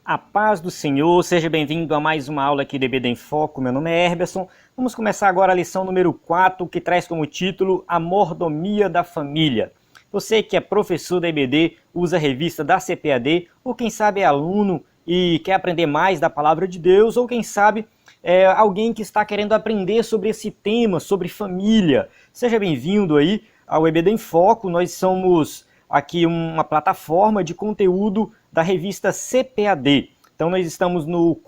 A paz do Senhor, seja bem-vindo a mais uma aula aqui do EBD em Foco. Meu nome é Herberson. Vamos começar agora a lição número 4, que traz como título A Mordomia da Família. Você que é professor da EBD, usa a revista da CPAD, ou quem sabe é aluno e quer aprender mais da Palavra de Deus, ou quem sabe é alguém que está querendo aprender sobre esse tema, sobre família. Seja bem-vindo aí ao EBD em Foco. Nós somos aqui uma plataforma de conteúdo da revista CPAD. Então nós estamos no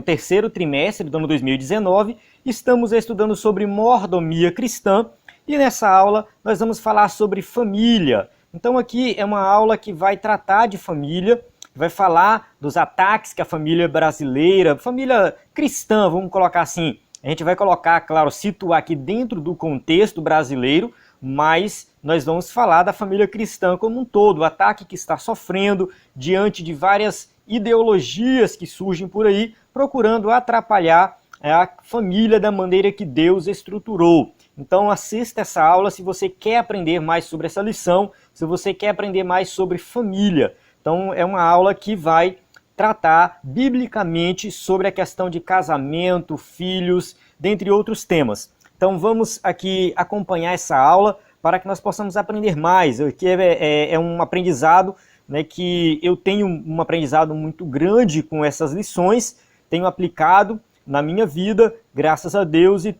terceiro trimestre do ano 2019, estamos estudando sobre mordomia cristã e nessa aula nós vamos falar sobre família. Então aqui é uma aula que vai tratar de família, vai falar dos ataques que a família brasileira, família cristã, vamos colocar assim, a gente vai colocar, claro, situar aqui dentro do contexto brasileiro, mas nós vamos falar da família cristã como um todo, o ataque que está sofrendo diante de várias ideologias que surgem por aí, procurando atrapalhar a família da maneira que Deus estruturou. Então assista essa aula se você quer aprender mais sobre essa lição, se você quer aprender mais sobre família. Então é uma aula que vai tratar biblicamente sobre a questão de casamento, filhos, dentre outros temas. Então vamos aqui acompanhar essa aula para que nós possamos aprender mais. Aqui é um aprendizado, né, que eu tenho um aprendizado muito grande com essas lições, tenho aplicado na minha vida, graças a Deus, e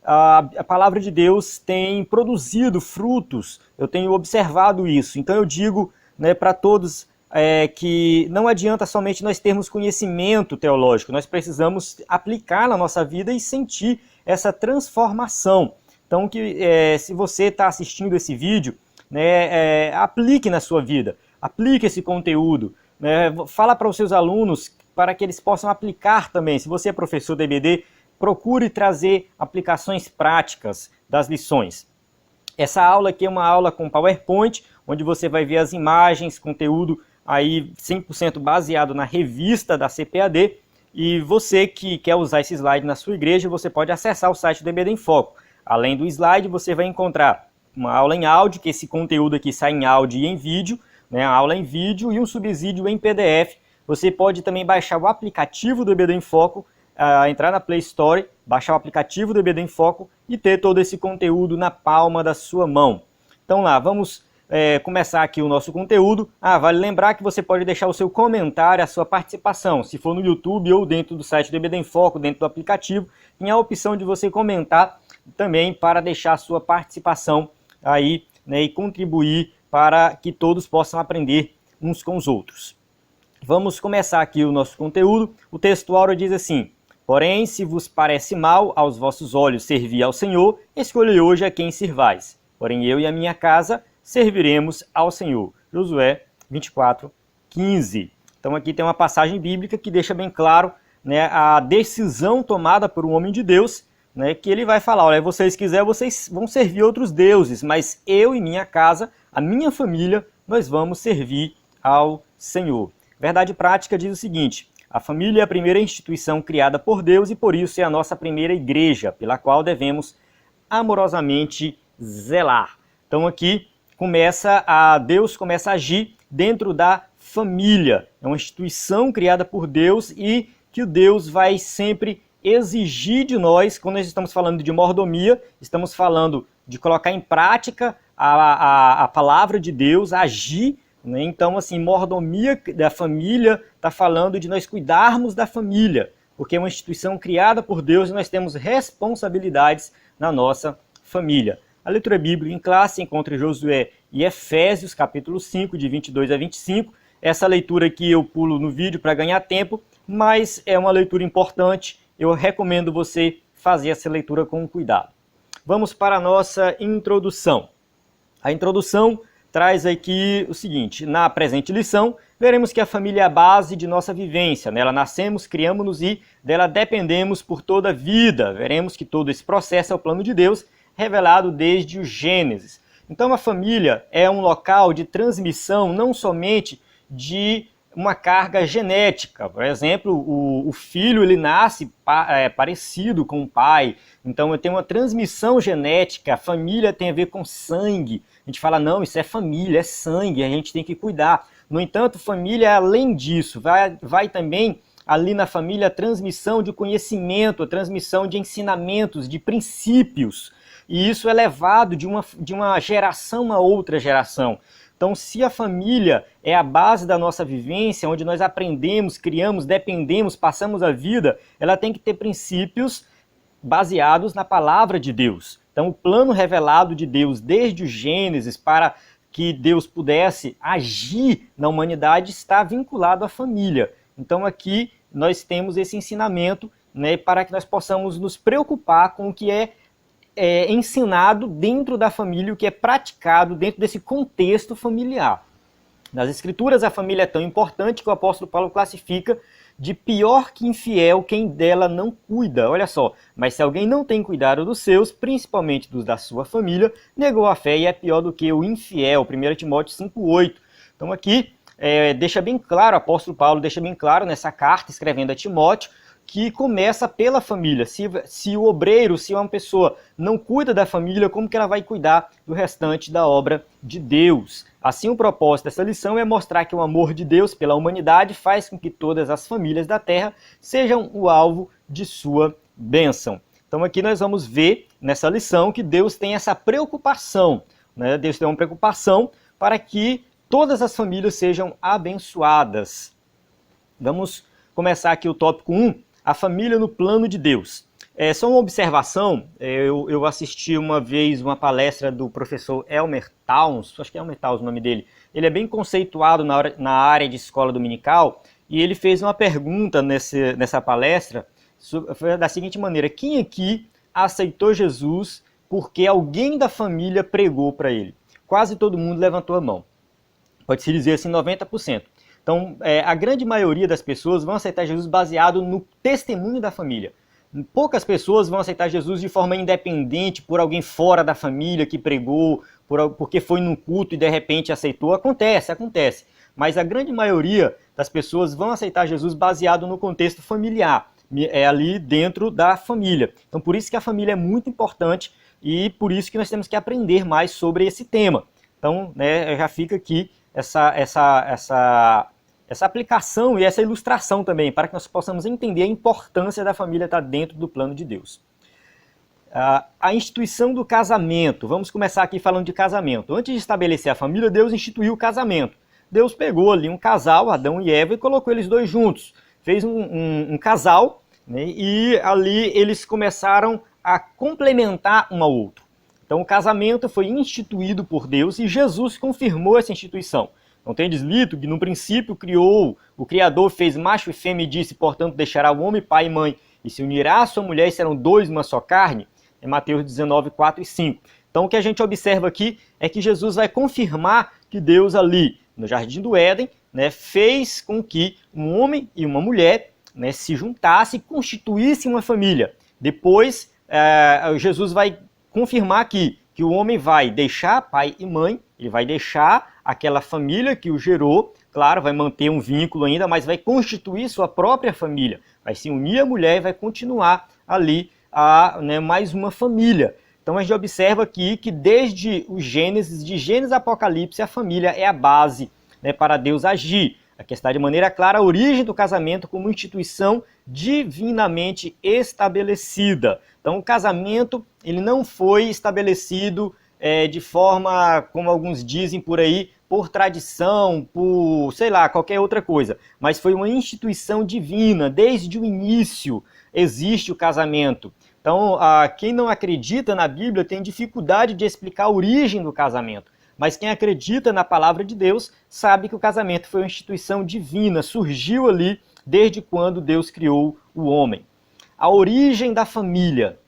a palavra de Deus tem produzido frutos, eu tenho observado isso. Então eu digo, né, para todos que não adianta somente nós termos conhecimento teológico, nós precisamos aplicar na nossa vida e sentir essa transformação. Então, se você está assistindo esse vídeo, né, aplique na sua vida, aplique esse conteúdo, né, fala para os seus alunos para que eles possam aplicar também. Se você é professor da EBD, procure trazer aplicações práticas das lições. Essa aula aqui é uma aula com PowerPoint, onde você vai ver as imagens, conteúdo aí 100% baseado na revista da CPAD, e você que quer usar esse slide na sua igreja, você pode acessar o site do EBD em Foco. Além do slide, você vai encontrar uma aula em áudio, que esse conteúdo aqui sai em áudio e em vídeo, né, a aula em vídeo e um subsídio em PDF. Você pode também baixar o aplicativo do EBD em Foco, entrar na Play Store, baixar o aplicativo do EBD em Foco e ter todo esse conteúdo na palma da sua mão. Então lá, vamos começar aqui o nosso conteúdo. Vale lembrar que você pode deixar o seu comentário, a sua participação, se for no YouTube ou dentro do site do EBD em Foco, dentro do aplicativo, tem a opção de você comentar também para deixar a sua participação aí, né, e contribuir para que todos possam aprender uns com os outros. Vamos começar aqui o nosso conteúdo. O texto áureo diz assim: porém, se vos parece mal aos vossos olhos servir ao Senhor, escolhei hoje a quem sirvais. Porém, eu e a minha casa serviremos ao Senhor. Josué 24:15. Então aqui tem uma passagem bíblica que deixa bem claro, né, a decisão tomada por um homem de Deus, né, que ele vai falar: olha, vocês quiserem, vocês vão servir outros deuses, mas eu e minha casa, a minha família, nós vamos servir ao Senhor. Verdade prática diz o seguinte: a família é a primeira instituição criada por Deus e por isso é a nossa primeira igreja, pela qual devemos amorosamente zelar. Então aqui Deus começa a agir dentro da família. É uma instituição criada por Deus e que Deus vai sempre exigir de nós. Quando nós estamos falando de mordomia, estamos falando de colocar em prática a palavra de Deus, agir, né? Então, assim, mordomia da família está falando de nós cuidarmos da família, porque é uma instituição criada por Deus e nós temos responsabilidades na nossa família. A leitura bíblica em classe encontra Josué e Efésios, capítulo 5, de 22 a 25. Essa leitura aqui eu pulo no vídeo para ganhar tempo, mas é uma leitura importante. Eu recomendo você fazer essa leitura com cuidado. Vamos para a nossa introdução. A introdução traz aqui o seguinte: na presente lição, veremos que a família é a base de nossa vivência. Nela nascemos, criamos-nos e dela dependemos por toda a vida. Veremos que todo esse processo é o plano de Deus, revelado desde o Gênesis. Então a família é um local de transmissão não somente de uma carga genética. Por exemplo, o filho ele nasce parecido com o pai, então tem uma transmissão genética. A família tem a ver com sangue. A gente fala, não, isso é família, é sangue, a gente tem que cuidar. No entanto, família é além disso, vai também ali na família a transmissão de conhecimento, a transmissão de ensinamentos, de princípios, e isso é levado de uma geração a outra geração. Então, se a família é a base da nossa vivência, onde nós aprendemos, criamos, dependemos, passamos a vida, ela tem que ter princípios baseados na palavra de Deus. Então, o plano revelado de Deus desde o Gênesis para que Deus pudesse agir na humanidade está vinculado à família. Então, aqui nós temos esse ensinamento, né, para que nós possamos nos preocupar com o que é ensinado dentro da família, o que é praticado dentro desse contexto familiar. Nas Escrituras, a família é tão importante que o apóstolo Paulo classifica de pior que infiel quem dela não cuida. Olha só, mas se alguém não tem cuidado dos seus, principalmente dos da sua família, negou a fé e é pior do que o infiel. 1 Timóteo 5,8. Então aqui deixa bem claro, o apóstolo Paulo deixa bem claro nessa carta, escrevendo a Timóteo, que começa pela família. Se o obreiro, se uma pessoa não cuida da família, como que ela vai cuidar do restante da obra de Deus? Assim, o propósito dessa lição é mostrar que o amor de Deus pela humanidade faz com que todas as famílias da terra sejam o alvo de sua bênção. Então aqui nós vamos ver nessa lição que Deus tem essa preocupação, né? Deus tem uma preocupação para que todas as famílias sejam abençoadas. Vamos começar aqui o tópico 1. A família no plano de Deus. Só uma observação, eu assisti uma vez uma palestra do professor Elmer Towns, acho que é Elmer Towns o nome dele. Ele é bem conceituado na área de escola dominical e ele fez uma pergunta nessa palestra foi da seguinte maneira: quem aqui aceitou Jesus porque alguém da família pregou para ele? Quase todo mundo levantou a mão. Pode-se dizer assim 90%. Então, a grande maioria das pessoas vão aceitar Jesus baseado no testemunho da família. Poucas pessoas vão aceitar Jesus de forma independente, por alguém fora da família que pregou, porque foi num culto e de repente aceitou. Acontece. Mas a grande maioria das pessoas vão aceitar Jesus baseado no contexto familiar, ali dentro da família. Então, por isso que a família é muito importante e por isso que nós temos que aprender mais sobre esse tema. Então, né, já fica aqui essa aplicação e essa ilustração também, para que nós possamos entender a importância da família estar dentro do plano de Deus. A instituição do casamento. Vamos começar aqui falando de casamento. Antes de estabelecer a família, Deus instituiu o casamento. Deus pegou ali um casal, Adão e Eva, e colocou eles dois juntos. Fez um casal, né, e ali eles começaram a complementar um ao outro. Então o casamento foi instituído por Deus e Jesus confirmou essa instituição. Não tem deslido que no princípio o Criador fez macho e fêmea e disse, portanto, deixará o homem pai e mãe e se unirá à sua mulher e serão dois uma só carne? É Mateus 19, 4 e 5. Então o que a gente observa aqui é que Jesus vai confirmar que Deus ali, no Jardim do Éden, né, fez com que um homem e uma mulher, né, se juntassem e constituíssem uma família. Depois, Jesus vai confirmar aqui que o homem vai deixar pai e mãe, ele vai deixar aquela família que o gerou, claro, vai manter um vínculo ainda, mas vai constituir sua própria família, vai se unir à mulher e vai continuar ali mais uma família. Então a gente observa aqui que desde o Gênesis, de Gênesis a Apocalipse, a família é a base, né, para Deus agir. Aqui está de maneira clara a origem do casamento como instituição divinamente estabelecida. Então o casamento ele não foi estabelecido de forma, como alguns dizem por aí, por tradição, por, sei lá, qualquer outra coisa. Mas foi uma instituição divina, desde o início existe o casamento. Então, quem não acredita na Bíblia tem dificuldade de explicar a origem do casamento. Mas quem acredita na palavra de Deus sabe que o casamento foi uma instituição divina, surgiu ali desde quando Deus criou o homem. A origem da família.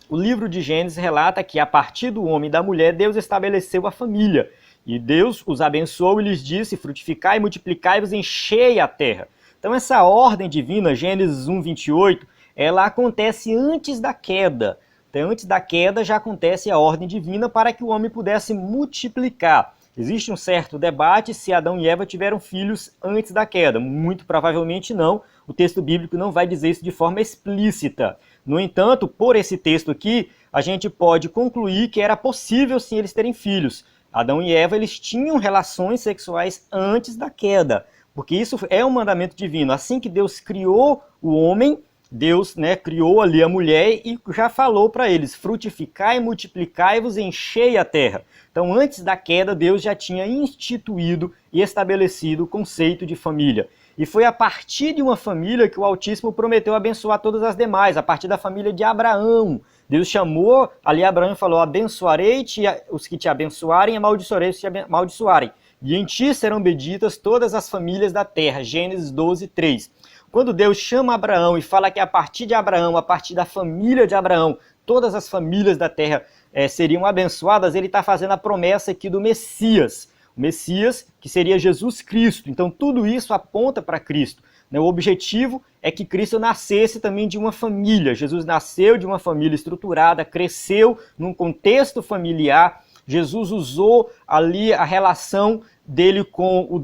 O livro de Gênesis relata que a partir do homem e da mulher, Deus estabeleceu a família. E Deus os abençoou e lhes disse, frutificai, multiplicai-vos, enchei a terra. Então essa ordem divina, Gênesis 1, 28, ela acontece antes da queda. Então antes da queda já acontece a ordem divina para que o homem pudesse multiplicar. Existe um certo debate se Adão e Eva tiveram filhos antes da queda. Muito provavelmente não. O texto bíblico não vai dizer isso de forma explícita. No entanto, por esse texto aqui, a gente pode concluir que era possível sim eles terem filhos. Adão e Eva, eles tinham relações sexuais antes da queda, porque isso é um mandamento divino. Assim que Deus criou o homem, Deus, né, criou ali a mulher e já falou para eles: frutificai, multiplicai-vos, enchei a terra. Então, antes da queda, Deus já tinha instituído e estabelecido o conceito de família. E foi a partir de uma família que o Altíssimo prometeu abençoar todas as demais, a partir da família de Abraão. Deus chamou ali Abraão e falou: abençoarei-te os que te abençoarem, amaldiçoarei os que te amaldiçoarem. E em ti serão benditas todas as famílias da terra. Gênesis 12, 3. Quando Deus chama Abraão e fala que a partir de Abraão, a partir da família de Abraão, todas as famílias da terra seriam abençoadas, ele está fazendo a promessa aqui do Messias. O Messias, que seria Jesus Cristo. Então tudo isso aponta para Cristo. O objetivo é que Cristo nascesse também de uma família. Jesus nasceu de uma família estruturada, cresceu num contexto familiar. Jesus usou ali a relação dele com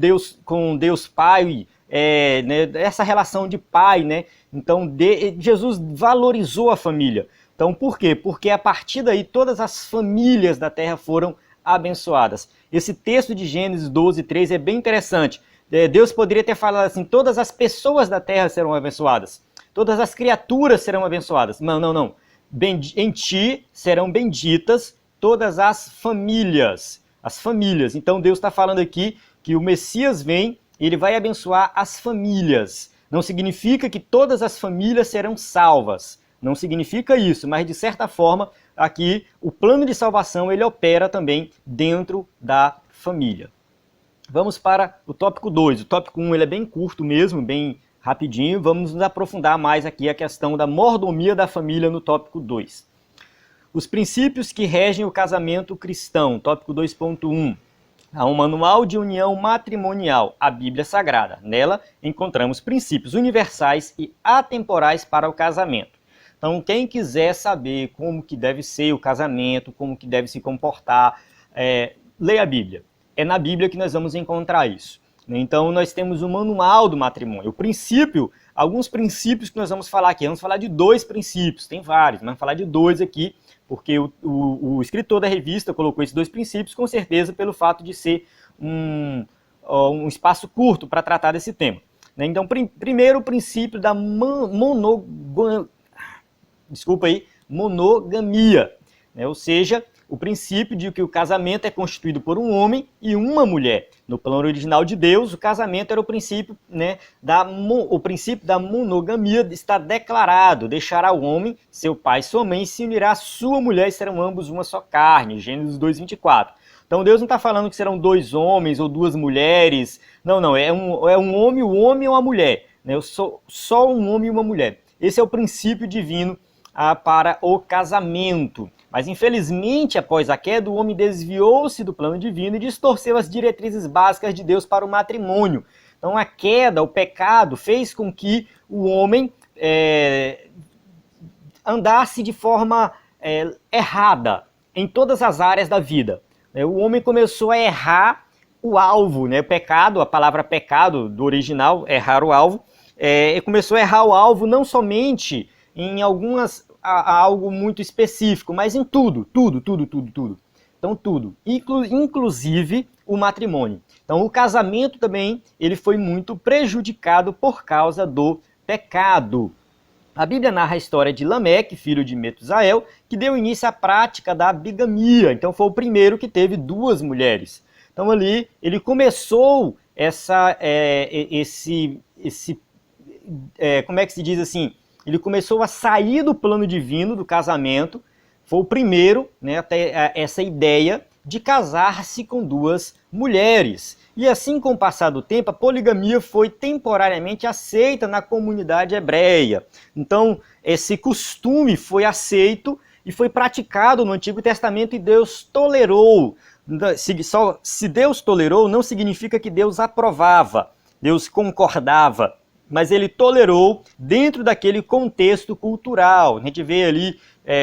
Deus Pai, essa relação de pai, né? Então Jesus valorizou a família. Então por quê? Porque a partir daí todas as famílias da terra foram abençoadas. Esse texto de Gênesis 12, 3 é bem interessante. Deus poderia ter falado assim: todas as pessoas da terra serão abençoadas, todas as criaturas serão abençoadas. Não. Em ti serão benditas todas as famílias. As famílias. Então Deus está falando aqui que o Messias vem e ele vai abençoar as famílias. Não significa que todas as famílias serão salvas. Não significa isso, mas de certa forma, aqui o plano de salvação ele opera também dentro da família. Vamos para o tópico 2. O tópico 1 ele é bem curto mesmo, bem rapidinho. Vamos nos aprofundar mais aqui a questão da mordomia da família no tópico 2. Os princípios que regem o casamento cristão, tópico 2.1. Há um manual de união matrimonial, a Bíblia Sagrada. Nela encontramos princípios universais e atemporais para o casamento. Então, quem quiser saber como que deve ser o casamento, como que deve se comportar, leia a Bíblia. É na Bíblia que nós vamos encontrar isso. Então, nós temos o manual do matrimônio. O princípio, alguns princípios que nós vamos falar aqui. Vamos falar de 2 princípios, tem vários, mas vamos falar de 2 aqui, porque o escritor da revista colocou esses 2 princípios, com certeza, pelo fato de ser um espaço curto para tratar desse tema. Então, primeiro, o princípio da monogamia, ou seja, o princípio de que o casamento é constituído por um homem e uma mulher. No plano original de Deus, o casamento era o princípio, o princípio da monogamia está declarado: deixará o homem, seu pai e sua mãe, se unirá à sua mulher e serão ambos uma só carne. Gênesis 2:24. Então Deus não está falando que serão 2 homens ou 2 mulheres. Não, é um homem, o homem ou a mulher. Só um homem e uma mulher. Esse é o princípio divino para o casamento. Mas infelizmente, após a queda, o homem desviou-se do plano divino e distorceu as diretrizes básicas de Deus para o matrimônio. Então a queda, o pecado, fez com que o homem andasse de forma errada em todas as áreas da vida. O homem começou a errar o alvo, pecado, a palavra pecado do original, errar o alvo, começou a errar o alvo não somente em algo muito específico, mas em tudo. Então tudo, inclusive o matrimônio. Então o casamento também ele foi muito prejudicado por causa do pecado. A Bíblia narra a história de Lameque, filho de Metusael, que deu início à prática da bigamia. Então foi o primeiro que teve 2 mulheres. Então ali ele começou como é que se diz assim? Ele começou a sair do plano divino do casamento, foi o primeiro, até essa ideia de casar-se com 2 mulheres. E assim, com o passar do tempo, a poligamia foi temporariamente aceita na comunidade hebreia. Então, esse costume foi aceito e foi praticado no Antigo Testamento e Deus tolerou. Se Deus tolerou, não significa que Deus aprovava, Deus concordava. Mas ele tolerou dentro daquele contexto cultural. A gente vê ali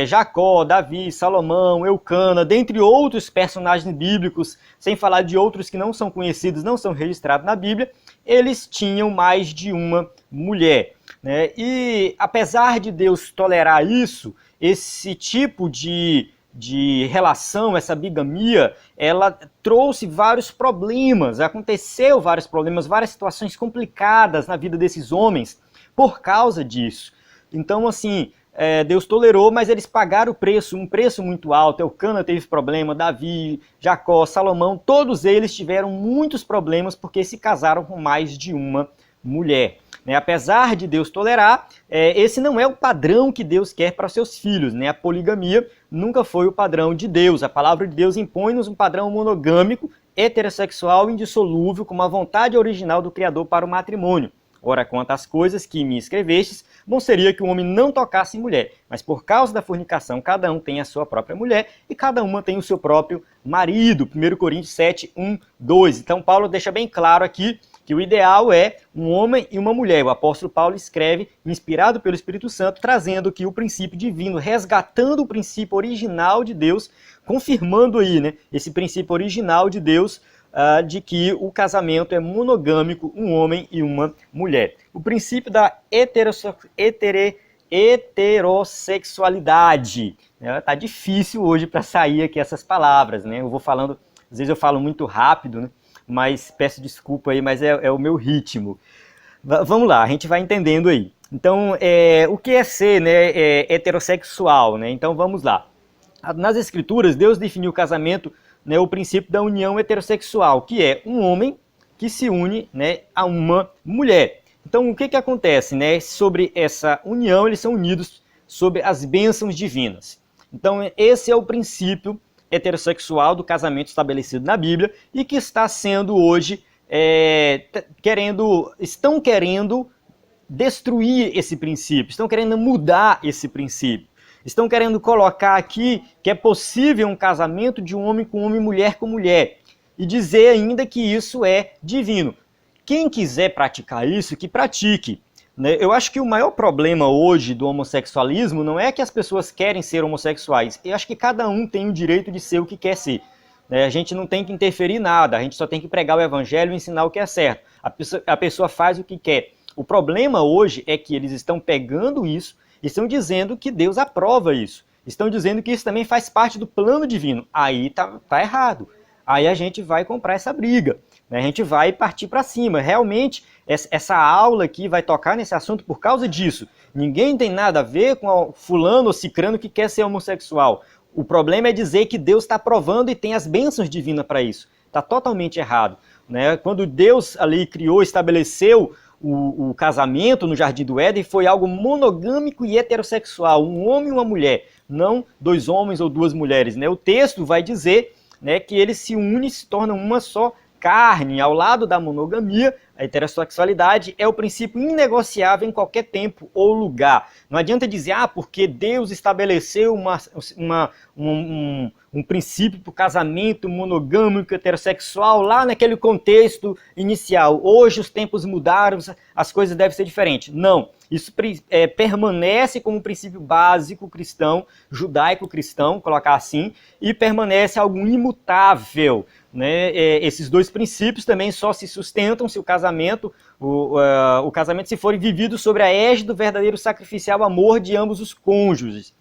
Jacó, Davi, Salomão, Eucana, dentre outros personagens bíblicos, sem falar de outros que não são conhecidos, não são registrados na Bíblia, eles tinham mais de uma mulher. E apesar de Deus tolerar isso, esse tipo de de relação, essa bigamia, ela trouxe vários problemas, aconteceu vários problemas, várias situações complicadas na vida desses homens por causa disso. Então, assim, Deus tolerou, mas eles pagaram o preço, um preço muito alto. Elcana teve problema, Davi, Jacó, Salomão, todos eles tiveram muitos problemas porque se casaram com mais de uma mulher. Apesar de Deus tolerar, esse não é o padrão que Deus quer para seus filhos. A poligamia nunca foi o padrão de Deus. A palavra de Deus impõe-nos um padrão monogâmico, heterossexual, indissolúvel, como a vontade original do Criador para o matrimônio. Ora, quanto às coisas que me escrevestes, bom seria que o homem não tocasse em mulher, mas por causa da fornicação, cada um tem a sua própria mulher e cada uma tem o seu próprio marido. 1 Coríntios 7, 1, 2. Então Paulo deixa bem claro aqui que o ideal é um homem e uma mulher. O apóstolo Paulo escreve, inspirado pelo Espírito Santo, trazendo aqui o princípio divino, resgatando o princípio original de Deus, confirmando aí, esse princípio original de Deus, de que o casamento é monogâmico, um homem e uma mulher. O princípio da heterossexualidade. Tá difícil hoje para sair aqui essas palavras, Eu vou falando, às vezes eu falo muito rápido, mas peço desculpa aí, mas é o meu ritmo. Vamos lá, a gente vai entendendo aí. Então, o que é ser heterossexual? Então vamos lá. Nas Escrituras, Deus definiu o casamento, o princípio da união heterossexual, que é um homem que se une a uma mulher. Então, o que acontece? Sobre essa união, eles são unidos sob as bênçãos divinas. Então, esse é o princípio heterossexual do casamento estabelecido na Bíblia e que está sendo hoje, estão querendo destruir esse princípio, estão querendo mudar esse princípio. Estão querendo colocar aqui que é possível um casamento de um homem com homem, mulher com mulher, e dizer ainda que isso é divino. Quem quiser praticar isso, que pratique. Eu acho que o maior problema hoje do homossexualismo não é que as pessoas querem ser homossexuais. Eu acho que cada um tem o direito de ser o que quer ser. A gente não tem que interferir em nada, a gente só tem que pregar o evangelho e ensinar o que é certo. A pessoa faz o que quer. O problema hoje é que eles estão pegando isso, estão dizendo que Deus aprova isso. Estão dizendo que isso também faz parte do plano divino. Aí tá errado. Aí a gente vai comprar essa briga. A gente vai partir para cima. Realmente, essa aula aqui vai tocar nesse assunto por causa disso. Ninguém tem nada a ver com o fulano ou cicrano que quer ser homossexual. O problema é dizer que Deus está aprovando e tem as bênçãos divinas para isso. Está totalmente errado. Quando Deus ali criou, estabeleceu o casamento no Jardim do Éden, foi algo monogâmico e heterossexual, um homem e uma mulher, não dois homens ou duas mulheres. O texto vai dizer que eles se unem e se tornam uma só carne. Ao lado da monogamia, a heterossexualidade é o princípio inegociável em qualquer tempo ou lugar. Não adianta dizer, porque Deus estabeleceu um princípio para o casamento monogâmico, heterossexual, lá naquele contexto inicial. Hoje os tempos mudaram, as coisas devem ser diferentes. Não, isso permanece como um princípio básico cristão, judaico-cristão, colocar assim, e permanece algo imutável. Esses dois princípios também só se sustentam se o casamento se for vivido sobre a égide do verdadeiro sacrificial amor de ambos os cônjuges.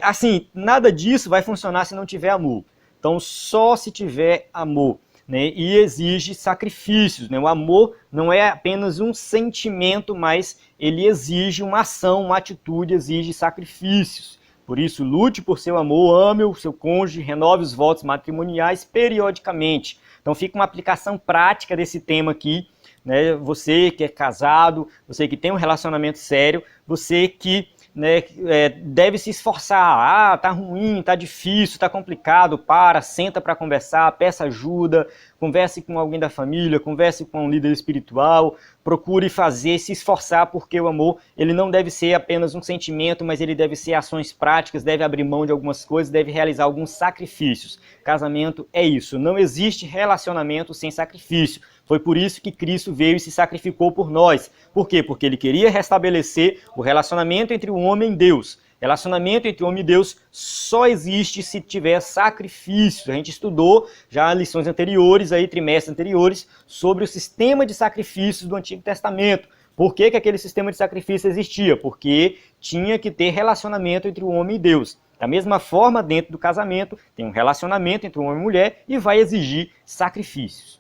Assim, nada disso vai funcionar se não tiver amor. Então, só se tiver amor. E exige sacrifícios. O amor não é apenas um sentimento, mas ele exige uma ação, uma atitude, exige sacrifícios. Por isso, lute por seu amor, ame o seu cônjuge, renove os votos matrimoniais periodicamente. Então fica uma aplicação prática desse tema aqui. Você que é casado, você que tem um relacionamento sério, você que deve se esforçar. Tá ruim, tá difícil, tá complicado, senta para conversar, peça ajuda, converse com alguém da família, converse com um líder espiritual, procure se esforçar, porque o amor ele não deve ser apenas um sentimento, mas ele deve ser ações práticas, deve abrir mão de algumas coisas, deve realizar alguns sacrifícios. Casamento é isso, não existe relacionamento sem sacrifício. Foi por isso que Cristo veio e se sacrificou por nós. Por quê? Porque ele queria restabelecer o relacionamento entre o homem e Deus. Relacionamento entre homem e Deus só existe se tiver sacrifício. A gente estudou já lições anteriores, trimestres anteriores, sobre o sistema de sacrifícios do Antigo Testamento. Por que aquele sistema de sacrifício existia? Porque tinha que ter relacionamento entre o homem e Deus. Da mesma forma, dentro do casamento, tem um relacionamento entre um homem e mulher e vai exigir sacrifícios.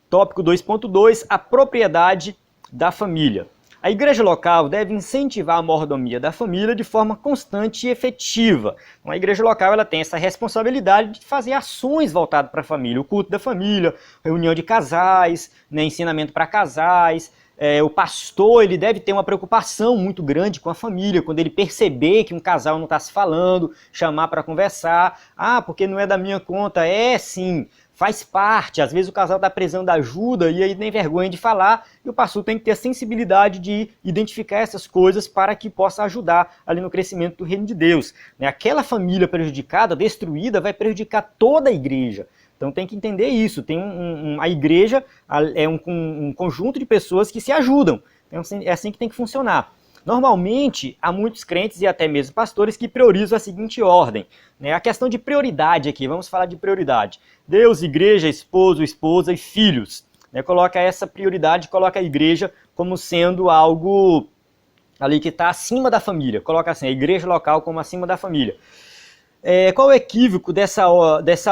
Tópico 2.2, a propriedade da família. A igreja local deve incentivar a mordomia da família de forma constante e efetiva. Então, a igreja local ela tem essa responsabilidade de fazer ações voltadas para a família, o culto da família, reunião de casais, né, ensinamento para casais. O pastor ele deve ter uma preocupação muito grande com a família, quando ele perceber que um casal não está se falando, chamar para conversar. Ah, porque não é da minha conta. É sim, faz parte. Às vezes o casal está precisando de ajuda e aí nem vergonha de falar, e o pastor tem que ter a sensibilidade de identificar essas coisas para que possa ajudar ali no crescimento do reino de Deus. Aquela família prejudicada, destruída, vai prejudicar toda a igreja. Então tem que entender isso. Tem a igreja é um conjunto de pessoas que se ajudam. Então, é assim que tem que funcionar. Normalmente, há muitos crentes e até mesmo pastores que priorizam a seguinte ordem. A questão de prioridade aqui, vamos falar de prioridade. Deus, igreja, esposo, esposa e filhos. Coloca essa prioridade, coloca a igreja como sendo algo ali que está acima da família. Coloca assim, a igreja local como acima da família. Qual é o equívoco dessa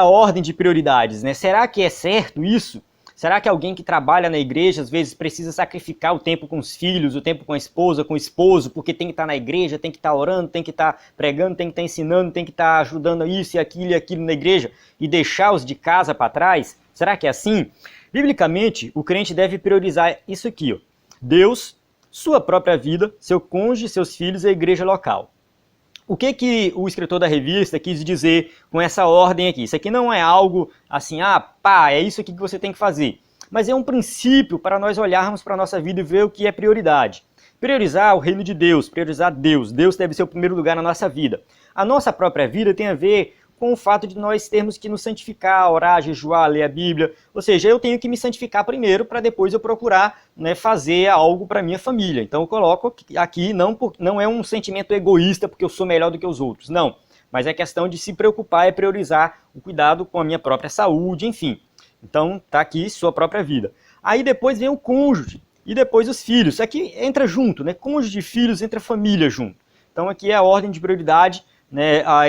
ordem de prioridades? Será que é certo isso? Será que alguém que trabalha na igreja, às vezes, precisa sacrificar o tempo com os filhos, o tempo com a esposa, com o esposo, porque tem que estar na igreja, tem que estar orando, tem que estar pregando, tem que estar ensinando, tem que estar ajudando isso e aquilo na igreja e deixar os de casa para trás? Será que é assim? Biblicamente, o crente deve priorizar isso aqui, ó. Deus, sua própria vida, seu cônjuge, seus filhos e a igreja local. O que o escritor da revista quis dizer com essa ordem aqui? Isso aqui não é algo assim, é isso aqui que você tem que fazer. Mas é um princípio para nós olharmos para a nossa vida e ver o que é prioridade. Priorizar o reino de Deus, priorizar Deus. Deus deve ser o primeiro lugar na nossa vida. A nossa própria vida tem a ver com o fato de nós termos que nos santificar, orar, jejuar, ler a Bíblia. Ou seja, eu tenho que me santificar primeiro para depois eu procurar fazer algo para minha família. Então eu coloco aqui, não é um sentimento egoísta porque eu sou melhor do que os outros, não. Mas é questão de se preocupar e priorizar o cuidado com a minha própria saúde, enfim. Então tá aqui sua própria vida. Aí depois vem o cônjuge e depois os filhos. Isso aqui entra junto, cônjuge e filhos entra família junto. Então aqui é a ordem de prioridade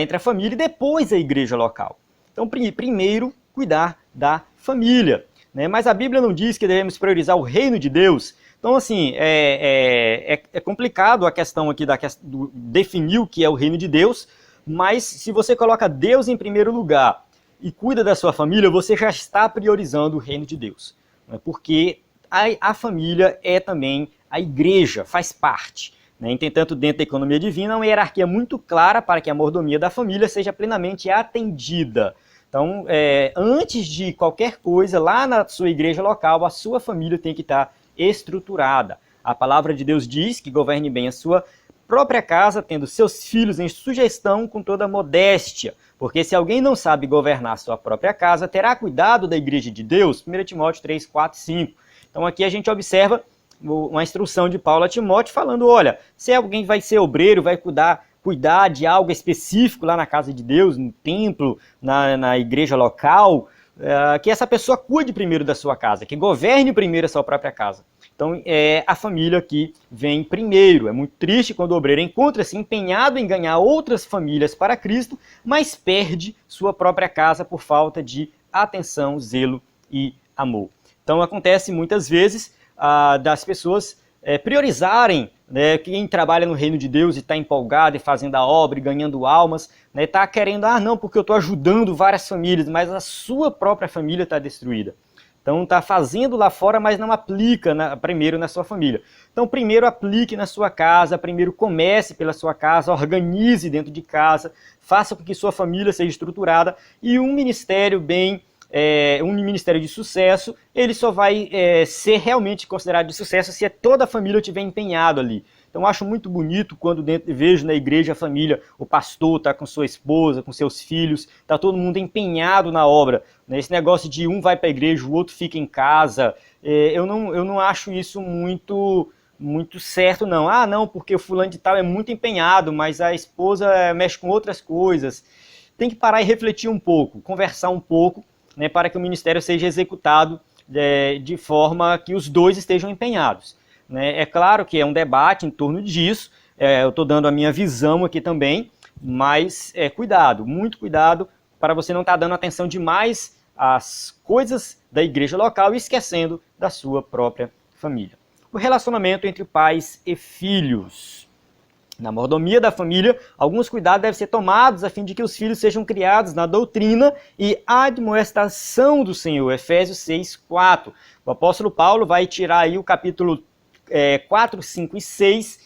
entre a família e depois a igreja local. Então, primeiro, cuidar da família. Mas a Bíblia não diz que devemos priorizar o reino de Deus. Então, assim, é complicado a questão aqui do definir o que é o reino de Deus, mas se você coloca Deus em primeiro lugar e cuida da sua família, você já está priorizando o reino de Deus. Porque a família é também a igreja, faz parte. Entretanto, dentro da economia divina, há uma hierarquia muito clara para que a mordomia da família seja plenamente atendida. Então, antes de qualquer coisa, lá na sua igreja local, a sua família tem que estar estruturada. A palavra de Deus diz que governe bem a sua própria casa, tendo seus filhos em sugestão com toda modéstia. Porque se alguém não sabe governar a sua própria casa, terá cuidado da igreja de Deus? 1 Timóteo 3, 4, 5. Então, aqui a gente observa uma instrução de Paulo a Timóteo falando, olha, se alguém vai ser obreiro, vai cuidar de algo específico lá na casa de Deus, no templo, na igreja local, que essa pessoa cuide primeiro da sua casa, que governe primeiro a sua própria casa. Então, a família aqui vem primeiro. É muito triste quando o obreiro encontra-se empenhado em ganhar outras famílias para Cristo, mas perde sua própria casa por falta de atenção, zelo e amor. Então, acontece muitas vezes das pessoas priorizarem, quem trabalha no reino de Deus e está empolgado e fazendo a obra e ganhando almas, está querendo, não, porque eu estou ajudando várias famílias, mas a sua própria família está destruída. Então está fazendo lá fora, mas não aplica primeiro na sua família. Então primeiro aplique na sua casa, primeiro comece pela sua casa, organize dentro de casa, faça com que sua família seja estruturada e um ministério um ministério de sucesso, ele só vai ser realmente considerado de sucesso se toda a família estiver empenhado ali. Então acho muito bonito quando vejo na igreja a família, o pastor está com sua esposa, com seus filhos, está todo mundo empenhado na obra. Esse negócio de um vai para a igreja, o outro fica em casa, eu não acho isso muito certo não. Não, porque o fulano de tal é muito empenhado, mas a esposa mexe com outras coisas. Tem que parar e refletir um pouco, conversar um pouco, para que o ministério seja executado de forma que os dois estejam empenhados. É claro que é um debate em torno disso, eu estou dando a minha visão aqui também, Mas cuidado, muito cuidado, para você não estar dando atenção demais às coisas da igreja local e esquecendo da sua própria família. O relacionamento entre pais e filhos. Na mordomia da família, alguns cuidados devem ser tomados a fim de que os filhos sejam criados na doutrina e admoestação do Senhor. Efésios 6:4. O apóstolo Paulo vai tirar aí o capítulo 4, 5 e 6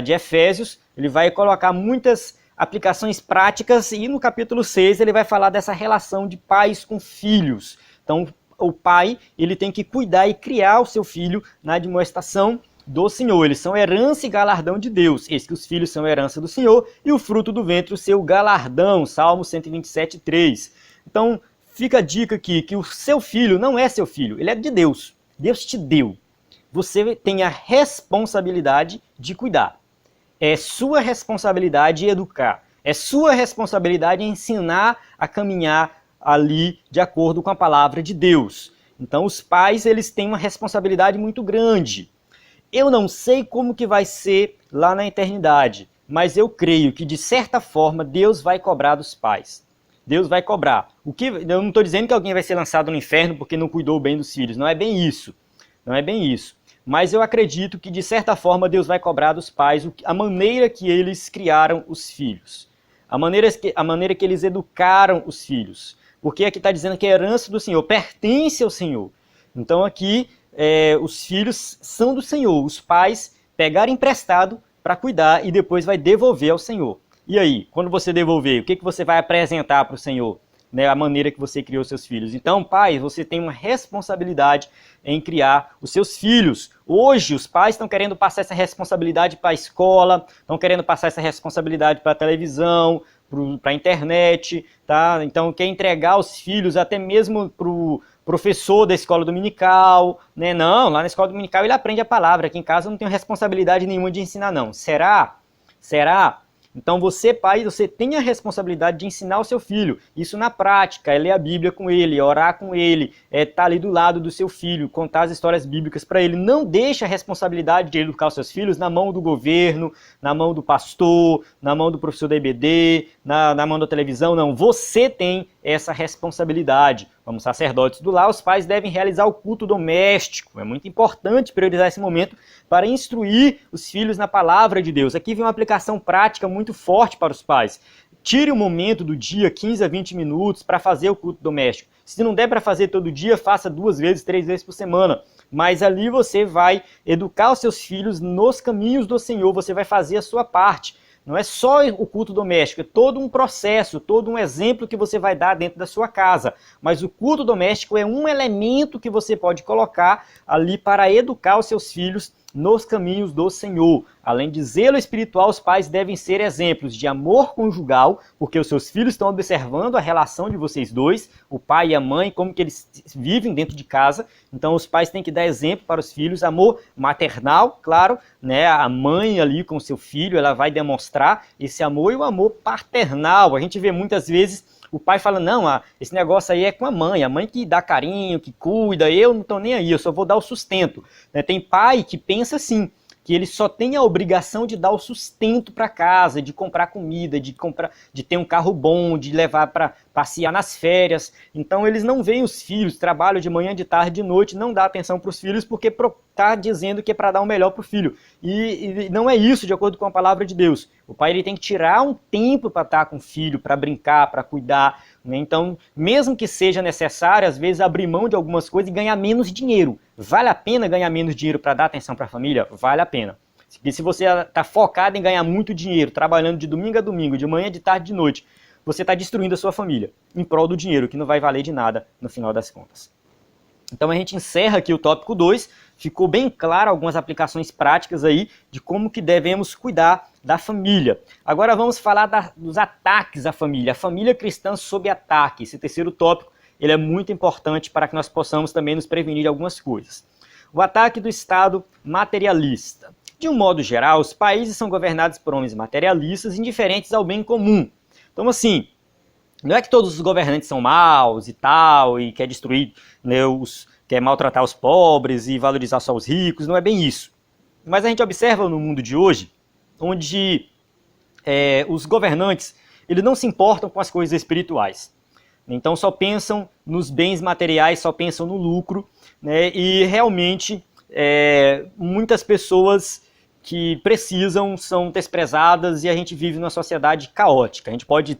de Efésios. Ele vai colocar muitas aplicações práticas e no capítulo 6 ele vai falar dessa relação de pais com filhos. Então, o pai ele tem que cuidar e criar o seu filho na admoestação do Senhor. Eles são herança e galardão de Deus. Eis que os filhos são herança do Senhor e o fruto do ventre o seu galardão. Salmo 127:3. Então, fica a dica aqui que o seu filho não é seu filho, ele é de Deus. Deus te deu. Você tem a responsabilidade de cuidar. É sua responsabilidade educar. É sua responsabilidade ensinar a caminhar ali de acordo com a palavra de Deus. Então, os pais eles têm uma responsabilidade muito grande. Eu não sei como que vai ser lá na eternidade, mas eu creio que, de certa forma, Deus vai cobrar dos pais. Deus vai cobrar. Eu não estou dizendo que alguém vai ser lançado no inferno porque não cuidou bem dos filhos. Não é bem isso. Não é bem isso. Mas eu acredito que, de certa forma, Deus vai cobrar dos pais a maneira que eles criaram os filhos. A maneira que eles educaram os filhos. Porque aqui está dizendo que a herança do Senhor pertence ao Senhor. Então aqui os filhos são do Senhor. Os pais pegaram emprestado para cuidar e depois vai devolver ao Senhor. E aí, quando você devolver, o que você vai apresentar para o Senhor? Né, a maneira que você criou seus filhos. Então, pai, você tem uma responsabilidade em criar os seus filhos. Hoje, os pais estão querendo passar essa responsabilidade para a escola, estão querendo passar essa responsabilidade para a televisão, para a internet, tá? Então, quer entregar os filhos até mesmo para o professor da escola dominical, né? Não, lá na escola dominical ele aprende a palavra, aqui em casa eu não tenho responsabilidade nenhuma de ensinar, não. Será? Será? Então você, pai, você tem a responsabilidade de ensinar o seu filho. Isso na prática, é ler a Bíblia com ele, é orar com ele, é estar ali do lado do seu filho, contar as histórias bíblicas para ele. Não deixe a responsabilidade de educar os seus filhos na mão do governo, na mão do pastor, na mão do professor da IBD, na mão da televisão, não. Você tem essa responsabilidade. Como sacerdotes do lar, os pais devem realizar o culto doméstico. É muito importante priorizar esse momento para instruir os filhos na palavra de Deus. Aqui vem uma aplicação prática muito forte para os pais. Tire um momento do dia, 15 a 20 minutos, para fazer o culto doméstico. Se não der para fazer todo dia, faça 2 vezes, 3 vezes por semana. Mas ali você vai educar os seus filhos nos caminhos do Senhor, você vai fazer a sua parte. Não é só o culto doméstico, é todo um processo, todo um exemplo que você vai dar dentro da sua casa. Mas o culto doméstico é um elemento que você pode colocar ali para educar os seus filhos nos caminhos do Senhor. Além de zelo espiritual, os pais devem ser exemplos de amor conjugal, porque os seus filhos estão observando a relação de vocês dois, o pai e a mãe, como que eles vivem dentro de casa. Então os pais têm que dar exemplo para os filhos, amor maternal, claro, né? A mãe ali com o seu filho, ela vai demonstrar esse amor, e o amor paternal. A gente vê muitas vezes o pai fala, não, esse negócio aí é com a mãe que dá carinho, que cuida, eu não estou nem aí, eu só vou dar o sustento. Tem pai que pensa assim, que ele só tem a obrigação de dar o sustento para casa, de comprar comida, de ter um carro bom, de levar para passear nas férias. Então eles não veem os filhos, trabalham de manhã, de tarde, de noite, não dá atenção para os filhos porque está dizendo que é para dar o melhor para o filho. E não é isso, de acordo com a palavra de Deus. O pai ele tem que tirar um tempo para estar com o filho, para brincar, para cuidar. Né? Então, mesmo que seja necessário, às vezes, abrir mão de algumas coisas e ganhar menos dinheiro. Vale a pena ganhar menos dinheiro para dar atenção para a família? Vale a pena. E se você está focado em ganhar muito dinheiro, trabalhando de domingo a domingo, de manhã, de tarde, de noite, você está destruindo a sua família em prol do dinheiro, que não vai valer de nada no final das contas. Então a gente encerra aqui o tópico 2, ficou bem claro algumas aplicações práticas aí de como que devemos cuidar da família. Agora vamos falar dos ataques à família, a família cristã sob ataque. Esse terceiro tópico ele é muito importante para que nós possamos também nos prevenir de algumas coisas. O ataque do Estado materialista. De um modo geral, os países são governados por homens materialistas indiferentes ao bem comum. Então assim, não é que todos os governantes são maus e tal, e quer destruir, né, quer maltratar os pobres e valorizar só os ricos, não é bem isso. Mas a gente observa no mundo de hoje, onde os governantes, eles não se importam com as coisas espirituais. Então só pensam nos bens materiais, só pensam no lucro, né? E realmente muitas pessoas que precisam são desprezadas e a gente vive numa sociedade caótica. A gente pode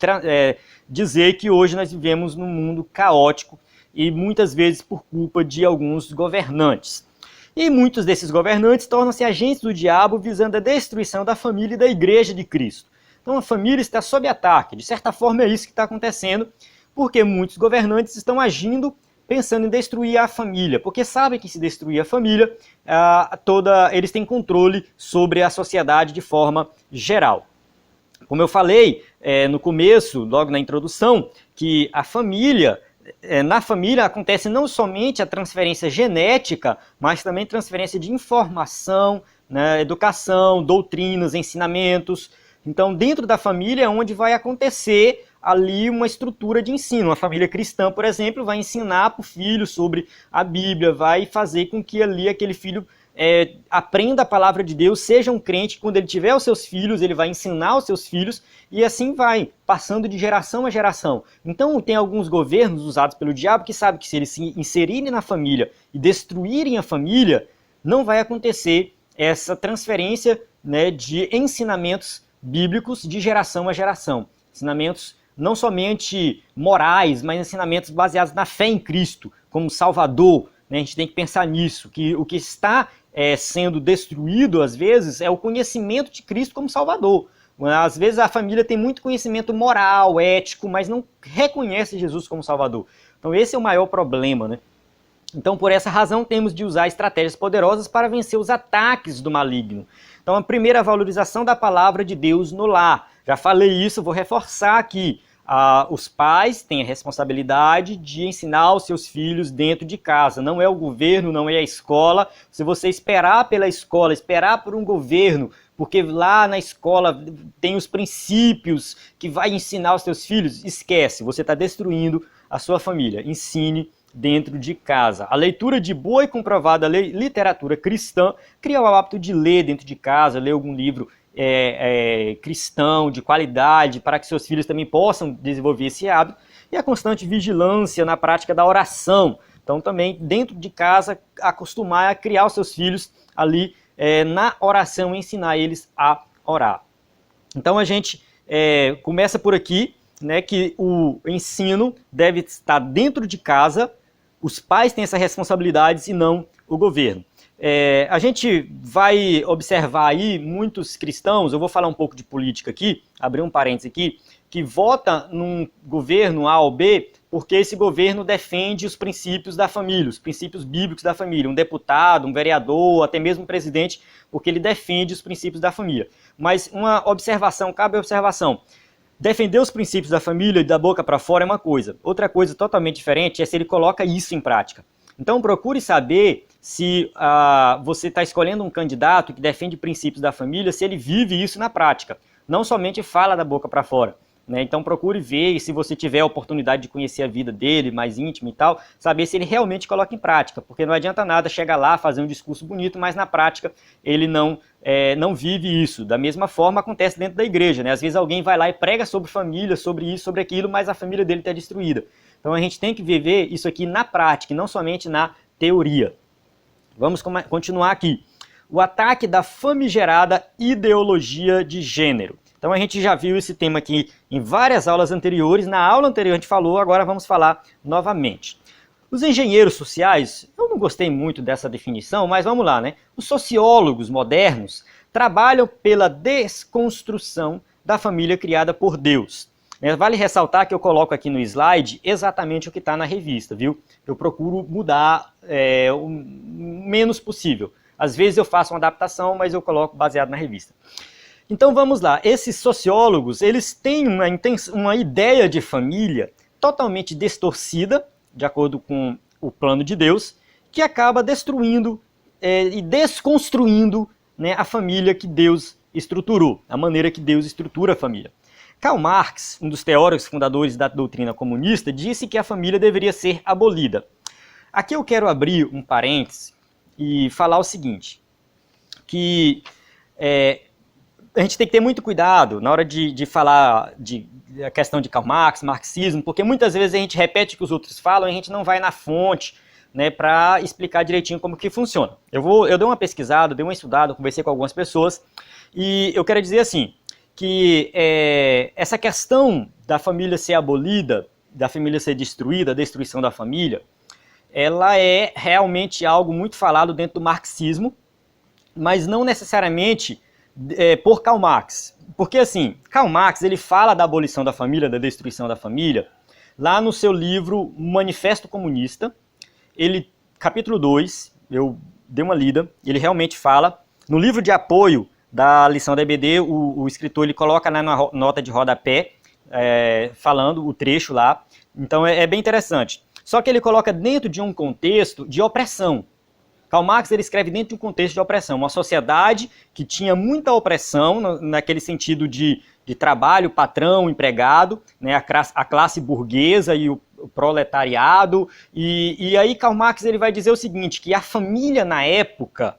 dizer que hoje nós vivemos num mundo caótico e muitas vezes por culpa de alguns governantes. E muitos desses governantes tornam-se agentes do diabo visando a destruição da família e da igreja de Cristo. Então a família está sob ataque. De certa forma é isso que está acontecendo, porque muitos governantes estão agindo pensando em destruir a família, porque sabem que se destruir a família, eles têm controle sobre a sociedade de forma geral. Como eu falei no começo, logo na introdução, que a família, na família acontece não somente a transferência genética, mas também transferência de informação, né, educação, doutrinas, ensinamentos. Então, dentro da família é onde vai acontecer ali uma estrutura de ensino. Uma família cristã, por exemplo, vai ensinar para o filho sobre a Bíblia, vai fazer com que ali aquele filho aprenda a palavra de Deus, seja um crente. Quando ele tiver os seus filhos, ele vai ensinar os seus filhos e assim vai, passando de geração a geração. Então tem alguns governos usados pelo diabo que sabem que se eles se inserirem na família e destruírem a família, não vai acontecer essa transferência, né, de ensinamentos bíblicos de geração a geração. Ensinamentos não somente morais, mas ensinamentos baseados na fé em Cristo, como Salvador. Né? A gente tem que pensar nisso, que o que está sendo destruído, às vezes, é o conhecimento de Cristo como Salvador. Às vezes a família tem muito conhecimento moral, ético, mas não reconhece Jesus como Salvador. Então esse é o maior problema, né? Então, por essa razão, temos de usar estratégias poderosas para vencer os ataques do maligno. Então, a primeira, a valorização da palavra de Deus no lar. Já falei isso, vou reforçar aqui. Os pais têm a responsabilidade de ensinar os seus filhos dentro de casa. Não é o governo, não é a escola. Se você esperar pela escola, esperar por um governo, porque lá na escola tem os princípios que vai ensinar os seus filhos, esquece, você está destruindo a sua família. Ensine dentro de casa. A leitura de boa e comprovada literatura cristã cria o hábito de ler dentro de casa, ler algum livro cristão, de qualidade, para que seus filhos também possam desenvolver esse hábito, e a constante vigilância na prática da oração. Então também dentro de casa acostumar a criar os seus filhos ali na oração, ensinar eles a orar. Então a gente começa por aqui, né, que o ensino deve estar dentro de casa. Os pais têm essa responsabilidade e não o governo. A gente vai observar aí muitos cristãos, eu vou falar um pouco de política aqui, abrir um parênteses aqui, que vota num governo A ou B porque esse governo defende os princípios da família, os princípios bíblicos da família. Um deputado, um vereador, até mesmo um presidente, porque ele defende os princípios da família. Mas uma observação, cabe a observação. Defender os princípios da família e da boca para fora é uma coisa. Outra coisa totalmente diferente é se ele coloca isso em prática. Então procure saber se você está escolhendo um candidato que defende princípios da família, se ele vive isso na prática. Não somente fala da boca para fora. Né? Então procure ver, e se você tiver a oportunidade de conhecer a vida dele, mais íntima e tal, saber se ele realmente coloca em prática. Porque não adianta nada chegar lá, fazer um discurso bonito, mas na prática ele não vive isso. Da mesma forma acontece dentro da igreja. Né? Às vezes alguém vai lá e prega sobre família, sobre isso, sobre aquilo, mas a família dele está destruída. Então a gente tem que viver isso aqui na prática, e não somente na teoria. Vamos continuar aqui. O ataque da famigerada ideologia de gênero. Então a gente já viu esse tema aqui em várias aulas anteriores. Na aula anterior a gente falou, agora vamos falar novamente. Os engenheiros sociais, eu não gostei muito dessa definição, mas vamos lá, né? Os sociólogos modernos trabalham pela desconstrução da família criada por Deus. Vale ressaltar que eu coloco aqui no slide exatamente o que está na revista, viu? Eu procuro mudar o menos possível. Às vezes eu faço uma adaptação, mas eu coloco baseado na revista. Então vamos lá, esses sociólogos, eles têm uma ideia de família totalmente distorcida, de acordo com o plano de Deus, que acaba destruindo e desconstruindo, né, a família que Deus estruturou, a maneira que Deus estrutura a família. Karl Marx, um dos teóricos fundadores da doutrina comunista, disse que a família deveria ser abolida. Aqui eu quero abrir um parêntese e falar o seguinte, que a gente tem que ter muito cuidado na hora de falar a questão de Karl Marx, marxismo, porque muitas vezes a gente repete o que os outros falam e a gente não vai na fonte, né, para explicar direitinho como que funciona. Eu dei uma pesquisada, dei uma estudada, conversei com algumas pessoas e eu quero dizer assim, que essa questão da família ser abolida, da família ser destruída, a destruição da família, ela é realmente algo muito falado dentro do marxismo, mas não necessariamente por Karl Marx. Porque assim, Karl Marx ele fala da abolição da família, da destruição da família, lá no seu livro Manifesto Comunista, capítulo 2, eu dei uma lida, ele realmente fala, no livro de apoio da lição da EBD, o escritor ele coloca lá na nota de rodapé, falando o trecho lá, então é bem interessante. Só que ele coloca dentro de um contexto de opressão. Karl Marx ele escreve dentro de um contexto de opressão, uma sociedade que tinha muita opressão, naquele sentido de trabalho, patrão, empregado, né, a classe burguesa e o proletariado, e aí Karl Marx ele vai dizer o seguinte, que a família na época,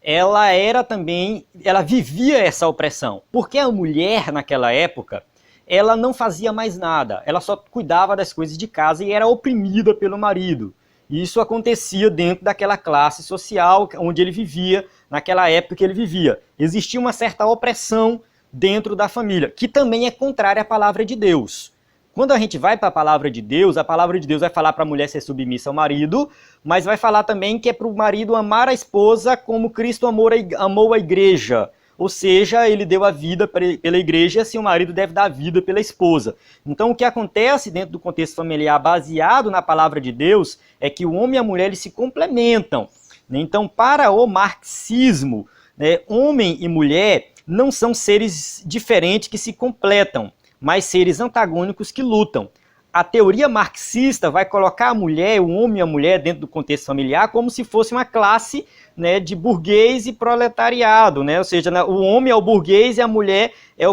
ela vivia essa opressão, porque a mulher naquela época, ela não fazia mais nada, ela só cuidava das coisas de casa e era oprimida pelo marido. E isso acontecia dentro daquela classe social onde ele vivia, naquela época que ele vivia. Existia uma certa opressão dentro da família, que também é contrária à palavra de Deus. Quando a gente vai para a palavra de Deus vai falar para a mulher ser submissa ao marido, mas vai falar também que é para o marido amar a esposa como Cristo amou a igreja. Ou seja, ele deu a vida pela igreja, assim o marido deve dar a vida pela esposa. Então o que acontece dentro do contexto familiar baseado na palavra de Deus é que o homem e a mulher eles se complementam. Então para o marxismo, né, homem e mulher não são seres diferentes que se completam, mas seres antagônicos que lutam. A teoria marxista vai colocar a mulher, o homem e a mulher dentro do contexto familiar como se fosse uma classe, né, de burguês e proletariado, né? Ou seja, o homem é o burguês e a mulher é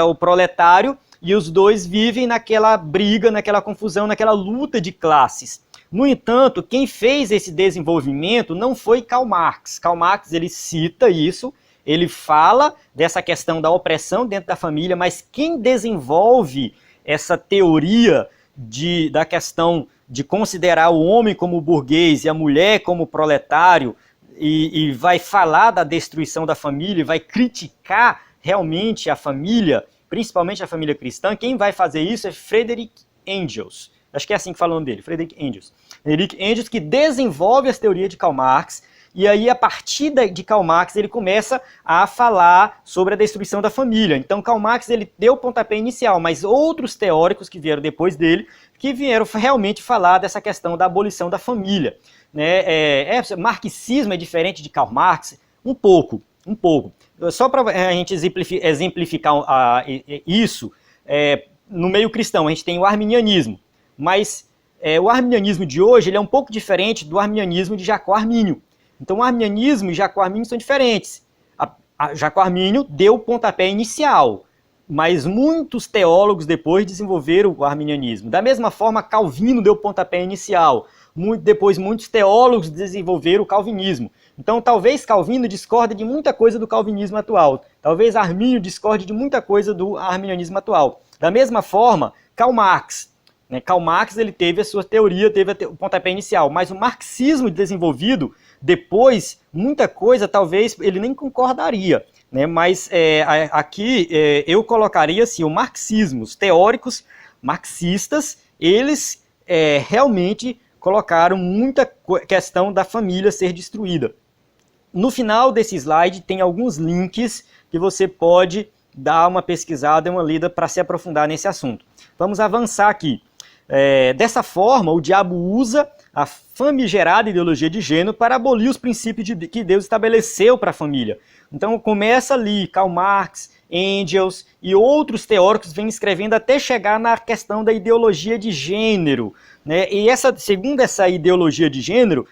o proletário, e os dois vivem naquela briga, naquela confusão, naquela luta de classes. No entanto, quem fez esse desenvolvimento não foi Karl Marx. Karl Marx ele cita isso, ele fala dessa questão da opressão dentro da família, mas quem desenvolve essa teoria da questão de considerar o homem como burguês e a mulher como proletário, e vai falar da destruição da família, vai criticar realmente a família, principalmente a família cristã, quem vai fazer isso é Friedrich Engels. Acho que é assim que falam dele, Friedrich Engels. Friedrich Engels que desenvolve as teorias de Karl Marx, e aí a partir de Karl Marx ele começa a falar sobre a destruição da família. Então Karl Marx ele deu o pontapé inicial, mas outros teóricos que vieram depois dele, que vieram realmente falar dessa questão da abolição da família. Né? Marxismo é diferente de Karl Marx? Um pouco. Só para a gente exemplificar isso, no meio cristão a gente tem o arminianismo, mas o arminianismo de hoje ele é um pouco diferente do arminianismo de Jacó Armínio. Então o arminianismo e Jacó Armínio são diferentes. Jacó Armínio deu o pontapé inicial, mas muitos teólogos depois desenvolveram o arminianismo. Da mesma forma, Calvino deu o pontapé inicial. Depois muitos teólogos desenvolveram o calvinismo. Então talvez Calvino discorde de muita coisa do calvinismo atual. Talvez Armínio discorde de muita coisa do arminianismo atual. Da mesma forma, Karl Marx. Karl Marx ele teve a sua teoria, teve o pontapé inicial, mas o marxismo desenvolvido depois, muita coisa talvez ele nem concordaria. Mas aqui eu colocaria assim, o marxismo, os teóricos marxistas, eles realmente colocaram muita questão da família ser destruída. No final desse slide tem alguns links que você pode dar uma pesquisada e uma lida para se aprofundar nesse assunto. Vamos avançar aqui. Dessa forma, o diabo usa a famigerada ideologia de gênero para abolir os princípios que Deus estabeleceu para a família. Então começa ali, Karl Marx, Engels e outros teóricos vêm escrevendo até chegar na questão da ideologia de gênero. E segundo essa ideologia de gênero,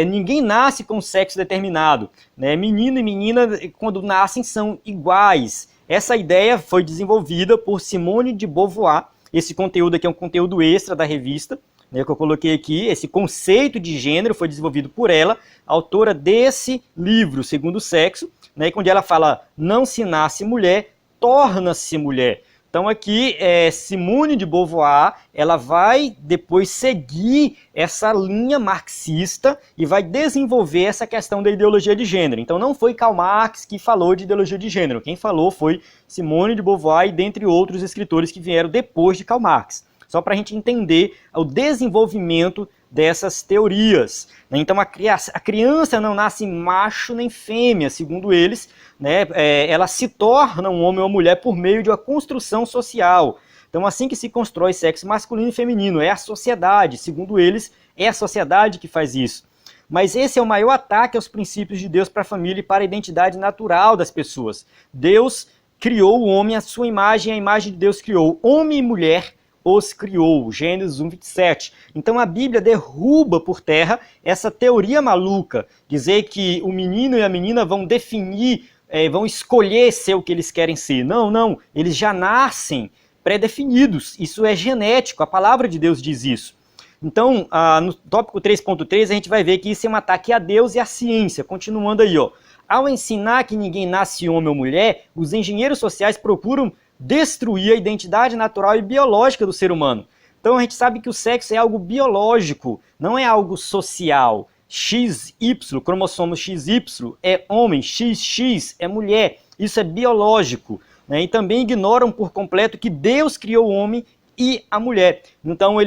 ninguém nasce com sexo determinado. Menino e menina, quando nascem, são iguais. Essa ideia foi desenvolvida por Simone de Beauvoir. Esse conteúdo aqui é um conteúdo extra da revista, né, que eu coloquei aqui. Esse conceito de gênero foi desenvolvido por ela, autora desse livro, Segundo o Sexo, né, onde ela fala, não se nasce mulher, torna-se mulher. Então aqui, Simone de Beauvoir, ela vai depois seguir essa linha marxista e vai desenvolver essa questão da ideologia de gênero. Então não foi Karl Marx que falou de ideologia de gênero, quem falou foi Simone de Beauvoir e dentre outros escritores que vieram depois de Karl Marx. Só para a gente entender o desenvolvimento dessas teorias. Então a criança não nasce macho nem fêmea, segundo eles, né? Ela se torna um homem ou mulher por meio de uma construção social. Então assim que se constrói sexo masculino e feminino, é a sociedade, segundo eles, é a sociedade que faz isso. Mas esse é o maior ataque aos princípios de Deus para a família e para a identidade natural das pessoas. Deus criou o homem à sua imagem, a imagem de Deus criou homem e mulher, os criou, Gênesis 1:27. Então a Bíblia derruba por terra essa teoria maluca, dizer que o menino e a menina vão definir, vão escolher ser o que eles querem ser. Não, não, eles já nascem pré-definidos, isso é genético, a palavra de Deus diz isso. Então, no tópico 3.3 a gente vai ver que isso é um ataque a Deus e à ciência, continuando aí, ó. Ao ensinar que ninguém nasce homem ou mulher, os engenheiros sociais procuram destruir a identidade natural e biológica do ser humano. Então a gente sabe que o sexo é algo biológico, não é algo social. XY, cromossomo XY é homem, XX é mulher, isso é biológico, né? E também ignoram por completo que Deus criou o homem e a mulher. Então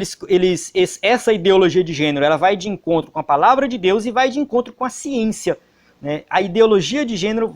essa ideologia de gênero, ela vai de encontro com a palavra de Deus e vai de encontro com a ciência, né? A ideologia de gênero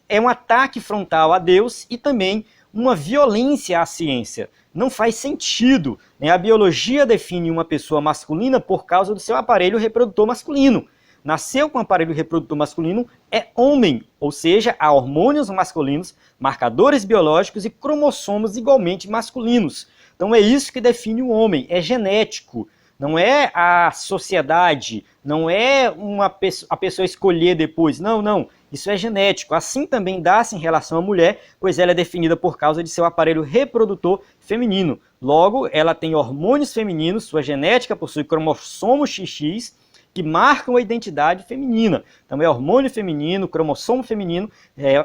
é um ataque frontal a Deus e também uma violência à ciência. Não faz sentido, né? A biologia define uma pessoa masculina por causa do seu aparelho reprodutor masculino. Nasceu com o aparelho reprodutor masculino, é homem, ou seja, há hormônios masculinos, marcadores biológicos e cromossomos igualmente masculinos. Então é isso que define o homem, é genético. Não é a sociedade, não é a pessoa escolher depois, não, não. Isso é genético. Assim também dá-se em relação à mulher, pois ela é definida por causa de seu aparelho reprodutor feminino. Logo, ela tem hormônios femininos, sua genética possui cromossomos XX, que marcam a identidade feminina. Então é hormônio feminino, cromossomo feminino,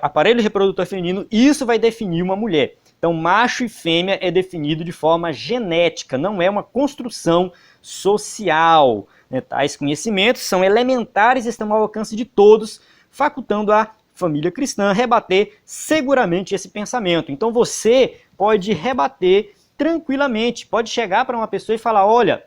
aparelho reprodutor feminino, e isso vai definir uma mulher. Então macho e fêmea é definido de forma genética, não é uma construção social, né? Tais conhecimentos são elementares e estão ao alcance de todos, facultando a família cristã a rebater seguramente esse pensamento. Então você pode rebater tranquilamente, pode chegar para uma pessoa e falar, olha,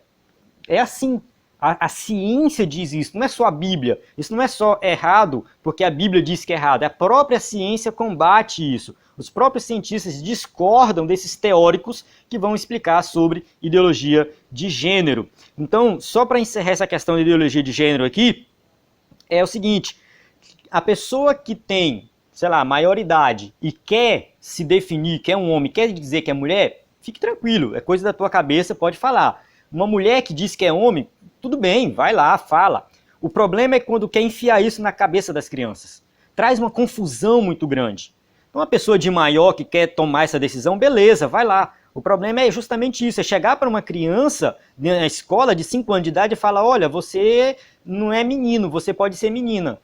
é assim, a ciência diz isso, não é só a Bíblia, isso não é só errado porque a Bíblia diz que é errado, a própria ciência combate isso. Os próprios cientistas discordam desses teóricos que vão explicar sobre ideologia de gênero. Então, só para encerrar essa questão de ideologia de gênero aqui, é o seguinte, a pessoa que tem, sei lá, maioridade e quer se definir, quer um homem, quer dizer que é mulher, fique tranquilo, é coisa da tua cabeça, pode falar. Uma mulher que diz que é homem, tudo bem, vai lá, fala. O problema é quando quer enfiar isso na cabeça das crianças. Traz uma confusão muito grande. Então, uma pessoa de maior que quer tomar essa decisão, beleza, vai lá. O problema é justamente isso, é chegar para uma criança na escola de 5 anos de idade e falar, olha, você não é menino, você pode ser menina.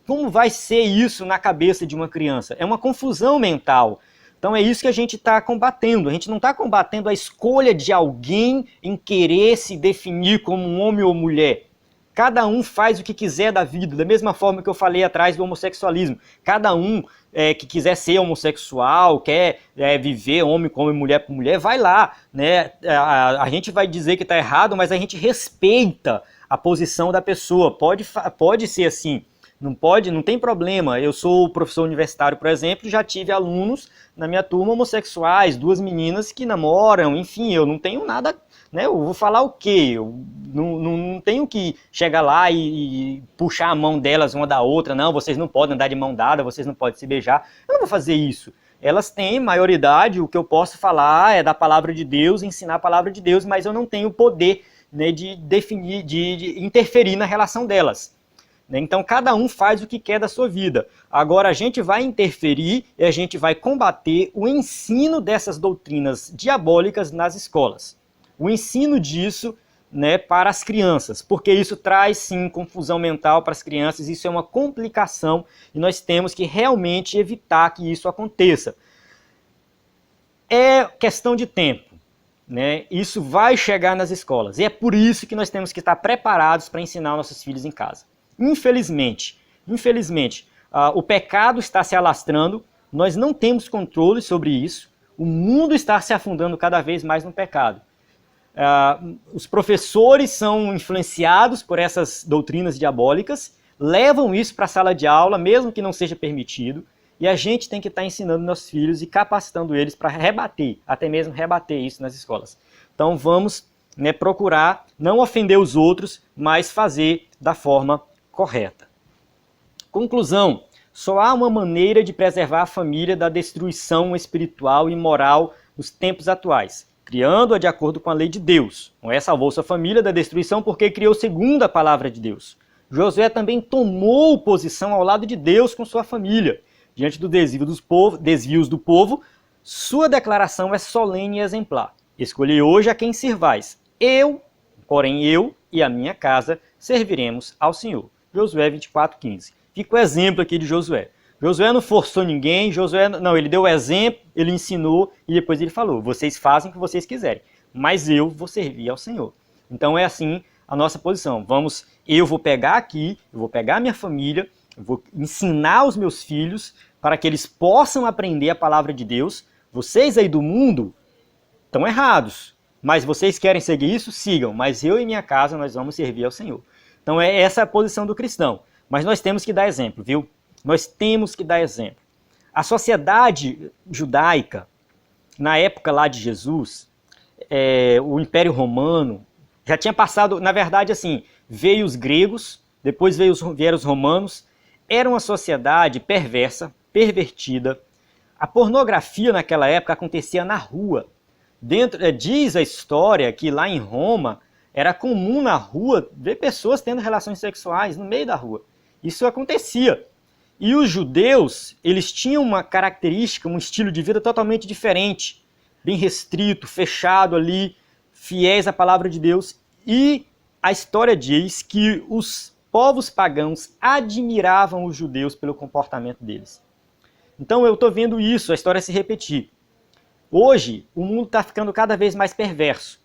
Como vai ser isso na cabeça de uma criança? É uma confusão mental. Então é isso que a gente está combatendo. A gente não está combatendo a escolha de alguém em querer se definir como um homem ou mulher. Cada um faz o que quiser da vida, da mesma forma que eu falei atrás do homossexualismo. Cada um que quiser ser homossexual, quer viver homem como mulher por mulher, vai lá, né? A gente vai dizer que está errado, mas a gente respeita a posição da pessoa. Pode ser assim. Não tem problema. Eu sou professor universitário, por exemplo, já tive alunos na minha turma homossexuais, 2 meninas que namoram, enfim, eu não tenho nada, né? Eu vou falar o quê? Eu não tenho que chegar lá e puxar a mão delas uma da outra, não, vocês não podem andar de mão dada, vocês não podem se beijar. Eu não vou fazer isso. Elas têm maioridade, o que eu posso falar é da palavra de Deus, ensinar a palavra de Deus, mas eu não tenho o poder, né, de definir, de interferir na relação delas. Então cada um faz o que quer da sua vida. Agora a gente vai interferir e a gente vai combater o ensino dessas doutrinas diabólicas nas escolas. O ensino disso né, para as crianças, porque isso traz sim confusão mental para as crianças, isso é uma complicação e nós temos que realmente evitar que isso aconteça. É questão de tempo, né? Isso vai chegar nas escolas e é por isso que nós temos que estar preparados para ensinar nossos filhos em casa. Infelizmente, o pecado está se alastrando, nós não temos controle sobre isso, o mundo está se afundando cada vez mais no pecado. Os professores são influenciados por essas doutrinas diabólicas, levam isso para a sala de aula, mesmo que não seja permitido, e a gente tem que estar ensinando nossos filhos e capacitando eles para rebater, até mesmo rebater isso nas escolas. Então vamos, né, procurar não ofender os outros, mas fazer da forma correta. Conclusão: só há uma maneira de preservar a família da destruição espiritual e moral nos tempos atuais, criando-a de acordo com a lei de Deus. Noé salvou sua família da destruição porque criou segundo a palavra de Deus. Josué também tomou posição ao lado de Deus com sua família. Diante do desvios do povo, sua declaração é solene e exemplar. Escolhi hoje a quem sirvais. Porém eu e a minha casa serviremos ao Senhor. Josué 24:15. Fica o exemplo aqui de Josué. Josué não forçou ninguém, ele deu o exemplo, ele ensinou e depois ele falou: vocês fazem o que vocês quiserem, mas eu vou servir ao Senhor. Então é assim a nossa posição. Eu vou pegar aqui, eu vou pegar a minha família, eu vou ensinar os meus filhos para que eles possam aprender a palavra de Deus. Vocês aí do mundo estão errados, mas vocês querem seguir isso? Sigam, mas eu e minha casa nós vamos servir ao Senhor. Então é essa a posição do cristão. Mas nós temos que dar exemplo, viu? Nós temos que dar exemplo. A sociedade judaica, na época lá de Jesus, o Império Romano, já tinha passado, na verdade, assim, veio os gregos, depois vieram os romanos. Era uma sociedade perversa, pervertida. A pornografia naquela época acontecia na rua. Diz a história que lá em Roma era comum na rua ver pessoas tendo relações sexuais no meio da rua. Isso acontecia. E os judeus, eles tinham uma característica, um estilo de vida totalmente diferente, bem restrito, fechado ali, fiéis à palavra de Deus. E a história diz que os povos pagãos admiravam os judeus pelo comportamento deles. Então eu estou vendo isso, a história se repetir. Hoje, o mundo está ficando cada vez mais perverso.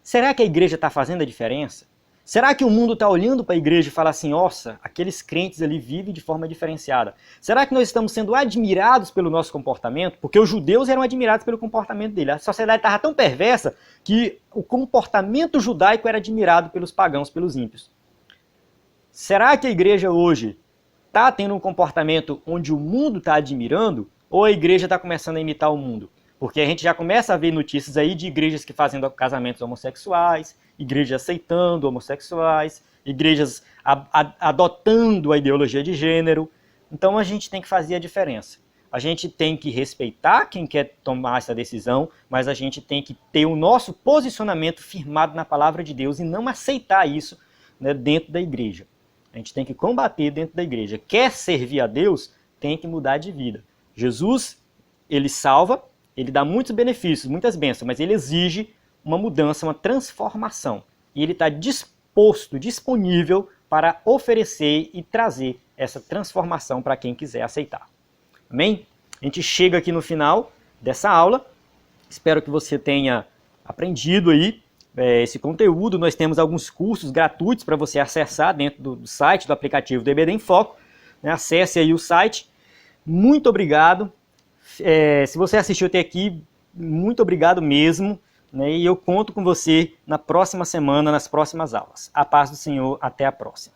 Será que a igreja está fazendo a diferença? Será que o mundo está olhando para a igreja e fala assim: nossa, aqueles crentes ali vivem de forma diferenciada? Será que nós estamos sendo admirados pelo nosso comportamento? Porque os judeus eram admirados pelo comportamento dele. A sociedade estava tão perversa que o comportamento judaico era admirado pelos pagãos, pelos ímpios. Será que a igreja hoje está tendo um comportamento onde o mundo está admirando? Ou a igreja está começando a imitar o mundo? Porque a gente já começa a ver notícias aí de igrejas que fazem casamentos homossexuais, igrejas aceitando homossexuais, igrejas adotando a ideologia de gênero. Então a gente tem que fazer a diferença. A gente tem que respeitar quem quer tomar essa decisão, mas a gente tem que ter o nosso posicionamento firmado na palavra de Deus e não aceitar isso, né, dentro da igreja. A gente tem que combater dentro da igreja. Quer servir a Deus, tem que mudar de vida. Jesus, ele salva, ele dá muitos benefícios, muitas bênçãos, mas ele exige uma mudança, uma transformação. E ele está disponível para oferecer e trazer essa transformação para quem quiser aceitar. Amém? A gente chega aqui no final dessa aula. Espero que você tenha aprendido aí esse conteúdo. Nós temos alguns cursos gratuitos para você acessar dentro do site, do aplicativo do EBD em Foco. Né? Acesse aí o site. Muito obrigado. Se você assistiu até aqui, muito obrigado mesmo, né? E eu conto com você na próxima semana, nas próximas aulas. A paz do Senhor, até a próxima.